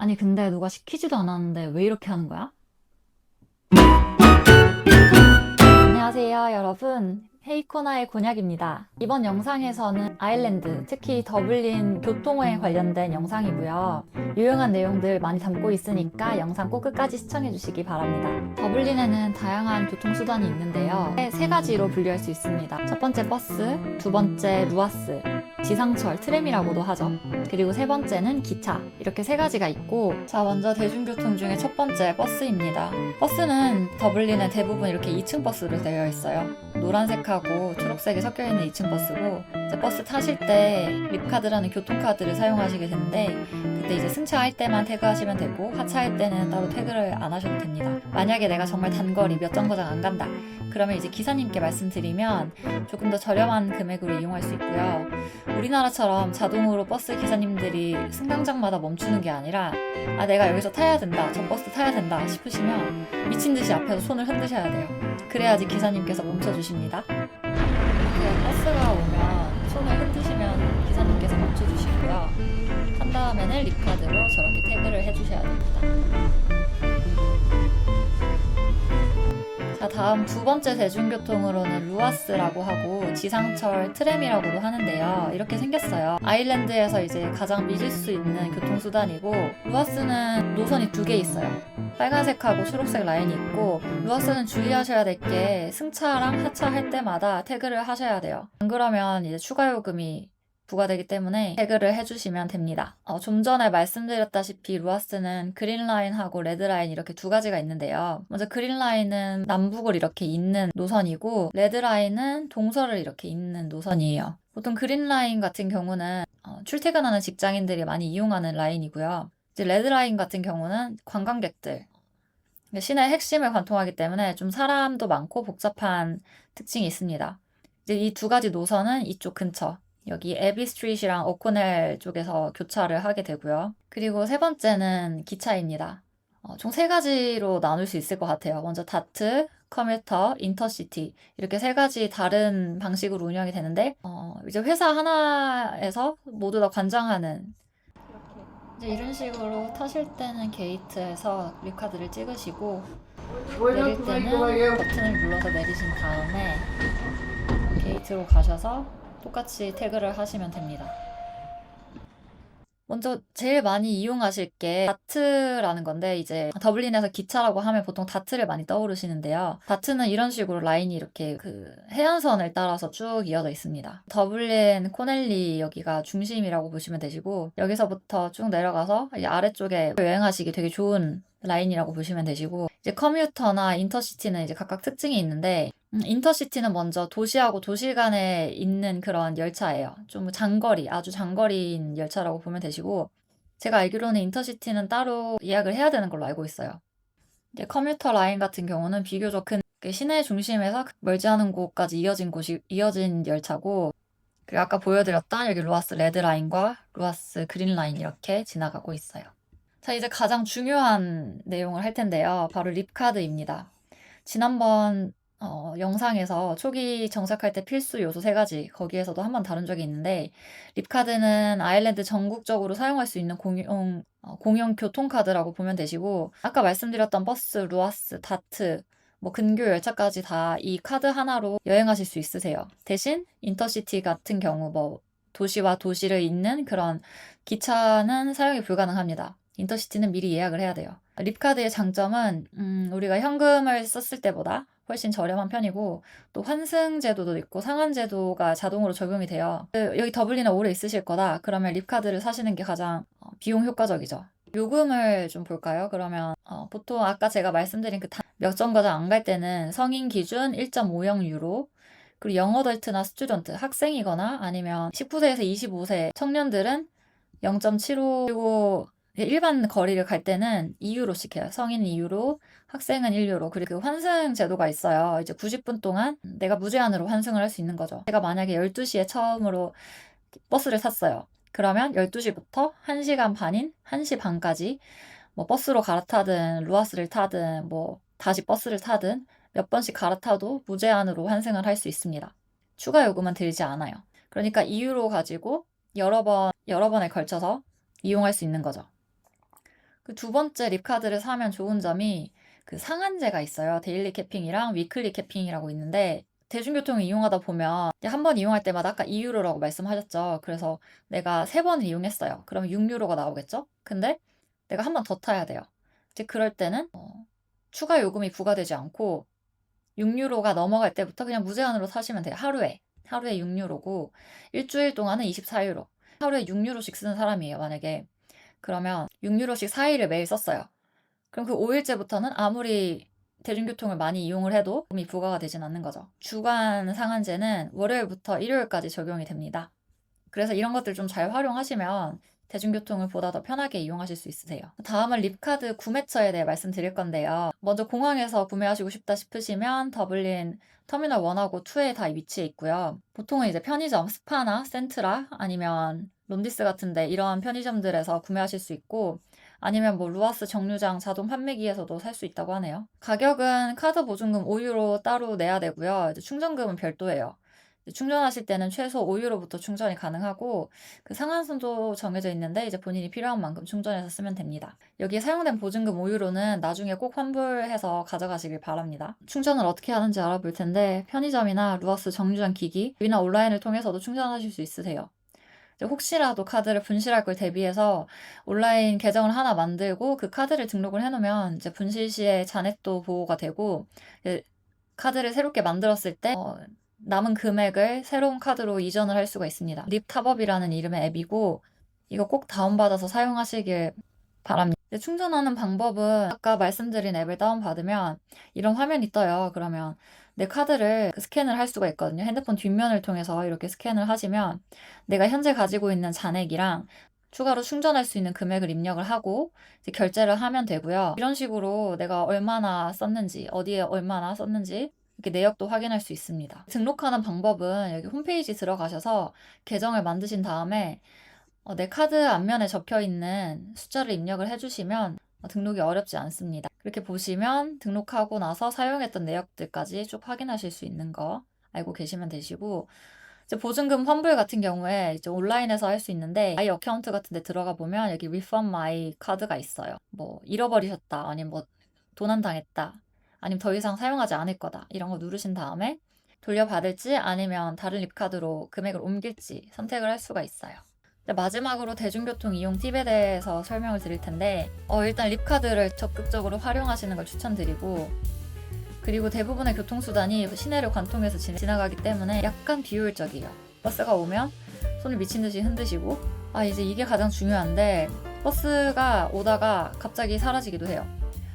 아니, 근데 누가 시키지도 않았는데 왜 이렇게 하는 거야? 안녕하세요, 여러분. 헤이코나의 곤약입니다. 이번 영상에서는 아일랜드, 특히 더블린 교통에 관련된 영상이고요. 유용한 내용들 많이 담고 있으니까 영상 꼭 끝까지 시청해주시기 바랍니다. 더블린에는 다양한 교통수단이 있는데요. 세 가지로 분류할 수 있습니다. 첫 번째 버스, 두 번째 루아스, 지상철, 트램이라고도 하죠. 그리고 세 번째는 기차. 이렇게 세 가지가 있고, 자, 먼저 대중교통 중에 첫 번째 버스입니다. 버스는 더블린에 대부분 이렇게 2층 버스로 되어 있어요. 노란색하고 초록색이 섞여 있는 2층 버스고, 이제 버스 타실 때 립카드라는 교통카드를 사용하시게 되는데, 그때 이제 승차할 때만 태그하시면 되고, 하차할 때는 따로 태그를 안 하셔도 됩니다. 만약에 내가 정말 단거리 몇 정거장 안 간다, 그러면 이제 기사님께 말씀드리면 조금 더 저렴한 금액으로 이용할 수 있고요. 우리나라처럼 자동으로 버스 기사님들이 승강장마다 멈추는 게 아니라, 아, 내가 여기서 타야 된다, 저 버스 타야 된다 싶으시면 미친 듯이 앞에서 손을 흔드셔야 돼요. 그래야지 기사님께서 멈춰주십니다. 이렇게 버스가 오면 손을 흔드시면 기사님께서 멈춰주시고요. 탄 다음에는 립카드로 저렇게 태그를 해주셔야 됩니다. 자, 다음 두 번째 대중교통으로는 루아스라고 하고 지상철 트램이라고도 하는데요. 이렇게 생겼어요. 아일랜드에서 이제 가장 믿을 수 있는 교통수단이고, 루아스는 노선이 두 개 있어요. 빨간색하고 초록색 라인이 있고, 루아스는 주의하셔야 될 게 승차랑 하차할 때마다 태그를 하셔야 돼요. 안 그러면 이제 추가 요금이 부과되기 때문에 태그를 해주시면 됩니다. 좀 전에 말씀드렸다시피 루아스는 그린라인하고 레드라인 이렇게 두 가지가 있는데요. 먼저 그린라인은 남북을 이렇게 잇는 노선이고, 레드라인은 동서를 이렇게 잇는 노선이에요. 보통 그린라인 같은 경우는 출퇴근하는 직장인들이 많이 이용하는 라인이고요. 이제 레드라인 같은 경우는 관광객들, 시내 핵심을 관통하기 때문에 좀 사람도 많고 복잡한 특징이 있습니다. 이제 이 두 가지 노선은 이쪽 근처, 여기 에비 스트릿이랑 오코넬 쪽에서 교차를 하게 되고요. 그리고 세 번째는 기차입니다. 총 세 가지로 나눌 수 있을 것 같아요. 먼저 다트, 커뮤터, 인터시티, 이렇게 세 가지 다른 방식으로 운영이 되는데, 이제 회사 하나에서 모두 다 관장하는, 이제 이런 식으로 타실 때는 게이트에서 립카드를 찍으시고, 내릴 때는 버튼을 눌러서 내리신 다음에 게이트로 가셔서 똑같이 태그를 하시면 됩니다. 먼저 제일 많이 이용하실 게 다트라는 건데, 이제 더블린에서 기차라고 하면 보통 다트를 많이 떠오르시는데요. 다트는 이런 식으로 라인이 이렇게 그 해안선을 따라서 쭉 이어져 있습니다. 더블린 코넬리 여기가 중심이라고 보시면 되시고, 여기서부터 쭉 내려가서 아래쪽에 여행하시기 되게 좋은 라인이라고 보시면 되시고, 이제 커뮤터나 인터시티는 이제 각각 특징이 있는데, 인터시티는 먼저 도시하고 도시 간에 있는 그런 열차예요. 좀 장거리, 아주 장거리인 열차라고 보면 되시고, 제가 알기로는 인터시티는 따로 예약을 해야 되는 걸로 알고 있어요. 이제 커뮤터 라인 같은 경우는 비교적 시내 중심에서 멀지 않은 곳까지 이어진 열차고, 그리고 아까 보여드렸던 여기 루아스 레드 라인과 루아스 그린 라인 이렇게 지나가고 있어요. 자, 이제 가장 중요한 내용을 할 텐데요. 바로 립카드입니다. 지난번 영상에서 초기 정착할 때 필수 요소 세 가지, 거기에서도 한번 다룬 적이 있는데, 립카드는 아일랜드 전국적으로 사용할 수 있는 공용 교통카드라고 보면 되시고, 아까 말씀드렸던 버스, 루아스, 다트, 뭐 근교 열차까지 다 이 카드 하나로 여행하실 수 있으세요. 대신 인터시티 같은 경우 뭐 도시와 도시를 잇는 그런 기차는 사용이 불가능합니다. 인터시티는 미리 예약을 해야 돼요. 립카드의 장점은 우리가 현금을 썼을 때보다 훨씬 저렴한 편이고, 또 환승 제도도 있고 상한 제도가 자동으로 적용이 돼요. 여기 더블린에 오래 있으실 거다, 그러면 립카드를 사시는 게 가장 비용 효과적이죠. 요금을 좀 볼까요? 그러면 보통 아까 제가 말씀드린 그 몇 정거장 안 갈 때는 성인 기준 1.50 유로, 그리고 영어덜트나 스튜던트, 학생이거나 아니면 19세에서 25세 청년들은 0.75, 그리고 일반 거리를 갈 때는 2유로씩 해요. 성인 2유로, 학생은 1유로. 그리고 환승 제도가 있어요. 이제 90분 동안 내가 무제한으로 환승을 할 수 있는 거죠. 제가 만약에 12시에 처음으로 버스를 탔어요. 그러면 12시부터 1시간 반인 1시 반까지 뭐 버스로 갈아타든 루아스를 타든 뭐 다시 버스를 타든 몇 번씩 갈아타도 무제한으로 환승을 할 수 있습니다. 추가 요금은 들지 않아요. 그러니까 2유로 가지고 여러 번에 걸쳐서 이용할 수 있는 거죠. 그 두 번째 립카드를 사면 좋은 점이 그 상한제가 있어요. 데일리 캐핑이랑 위클리 캐핑이라고 있는데 대중교통을 이용하다 보면 한 번 이용할 때마다 아까 2유로라고 말씀하셨죠. 그래서 내가 3번을 이용했어요. 그러면 6유로가 나오겠죠? 근데 내가 한 번 더 타야 돼요. 이제 그럴 때는 추가 요금이 부과되지 않고 6유로가 넘어갈 때부터 그냥 무제한으로 타시면 돼요. 하루에 6유로고 일주일 동안은 24유로. 하루에 6유로씩 쓰는 사람이에요. 만약에 그러면 6유로씩 4일을 매일 썼어요. 그럼 그 5일째부터는 아무리 대중교통을 많이 이용을 해도 요금이 부과가 되진 않는 거죠. 주간 상한제는 월요일부터 일요일까지 적용이 됩니다. 그래서 이런 것들 좀 잘 활용하시면 대중교통을 보다 더 편하게 이용하실 수 있으세요. 다음은 립카드 구매처에 대해 말씀드릴 건데요. 먼저 공항에서 구매하시고 싶다 싶으시면 더블린 터미널 1하고 2에 다 위치해 있고요. 보통은 이제 편의점, 스파나 센트라 아니면 론디스 같은데 이러한 편의점들에서 구매하실 수 있고 아니면 뭐 루아스 정류장 자동 판매기에서도 살 수 있다고 하네요. 가격은 카드 보증금 5유로 따로 내야 되고요. 이제 충전금은 별도예요. 충전하실 때는 최소 5유로부터 충전이 가능하고 그 상한선도 정해져 있는데 이제 본인이 필요한 만큼 충전해서 쓰면 됩니다. 여기에 사용된 보증금 5유로는 나중에 꼭 환불해서 가져가시길 바랍니다. 충전을 어떻게 하는지 알아볼 텐데 편의점이나 루아스 정류장 기기나 온라인을 통해서도 충전하실 수 있으세요. 혹시라도 카드를 분실할 걸 대비해서 온라인 계정을 하나 만들고 그 카드를 등록을 해놓으면 이제 분실 시에 잔액도 보호가 되고 카드를 새롭게 만들었을 때 남은 금액을 새로운 카드로 이전을 할 수가 있습니다. 립탑업이라는 이름의 앱이고 이거 꼭 다운받아서 사용하시길 바랍니다. 충전하는 방법은 아까 말씀드린 앱을 다운받으면 이런 화면이 떠요. 그러면 내 카드를 스캔을 할 수가 있거든요. 핸드폰 뒷면을 통해서 이렇게 스캔을 하시면 내가 현재 가지고 있는 잔액이랑 추가로 충전할 수 있는 금액을 입력을 하고 이제 결제를 하면 되고요. 이런 식으로 내가 얼마나 썼는지, 어디에 얼마나 썼는지 이렇게 내역도 확인할 수 있습니다. 등록하는 방법은 여기 홈페이지 들어가셔서 계정을 만드신 다음에 내 카드 앞면에 적혀있는 숫자를 입력을 해주시면 등록이 어렵지 않습니다. 그렇게 보시면 등록하고 나서 사용했던 내역들까지 쭉 확인하실 수 있는 거 알고 계시면 되시고 이제 보증금 환불 같은 경우에 이제 온라인에서 할 수 있는데 마이 어카운트 같은 데 들어가 보면 여기 Refund My 카드가 있어요. 뭐 잃어버리셨다 아니면 뭐 도난당했다 아니면 더 이상 사용하지 않을 거다 이런 거 누르신 다음에 돌려받을지 아니면 다른 립카드로 금액을 옮길지 선택을 할 수가 있어요. 마지막으로 대중교통 이용 팁에 대해서 설명을 드릴 텐데 일단 립카드를 적극적으로 활용하시는 걸 추천드리고 그리고 대부분의 교통수단이 시내를 관통해서 지나가기 때문에 약간 비효율적이에요. 버스가 오면 손을 미친 듯이 흔드시고 이제 이게 가장 중요한데 버스가 오다가 갑자기 사라지기도 해요.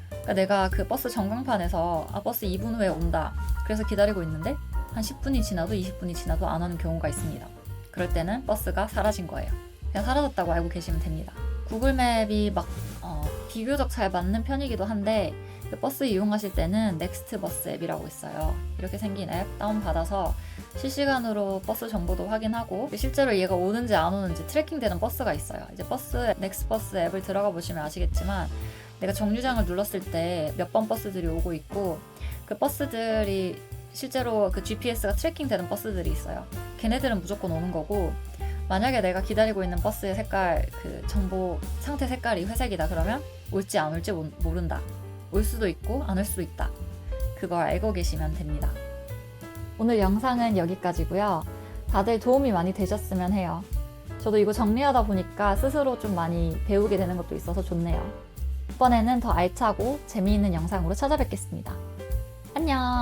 그러니까 내가 그 버스 전광판에서 버스 2분 후에 온다 그래서 기다리고 있는데 한 10분이 지나도 20분이 지나도 안 오는 경우가 있습니다. 그럴 때는 버스가 사라진 거예요. 그냥 사라졌다고 알고 계시면 됩니다. 구글맵이 비교적 잘 맞는 편이기도 한데 그 버스 이용하실 때는 넥스트 버스 앱이라고 있어요. 이렇게 생긴 앱 다운받아서 실시간으로 버스 정보도 확인하고 실제로 얘가 오는지 안 오는지 트래킹되는 버스가 있어요. 이제 넥스트 버스 앱을 들어가 보시면 아시겠지만 내가 정류장을 눌렀을 때 몇 번 버스들이 오고 있고 그 버스들이 실제로 그 GPS가 트래킹되는 버스들이 있어요. 걔네들은 무조건 오는 거고 만약에 내가 기다리고 있는 버스의 색깔 그 정보 상태 색깔이 회색이다 그러면 올지 안 올지 모른다. 올 수도 있고 안 올 수도 있다. 그걸 알고 계시면 됩니다. 오늘 영상은 여기까지고요. 다들 도움이 많이 되셨으면 해요. 저도 이거 정리하다 보니까 스스로 좀 많이 배우게 되는 것도 있어서 좋네요. 이번에는 더 알차고 재미있는 영상으로 찾아뵙겠습니다. 안녕!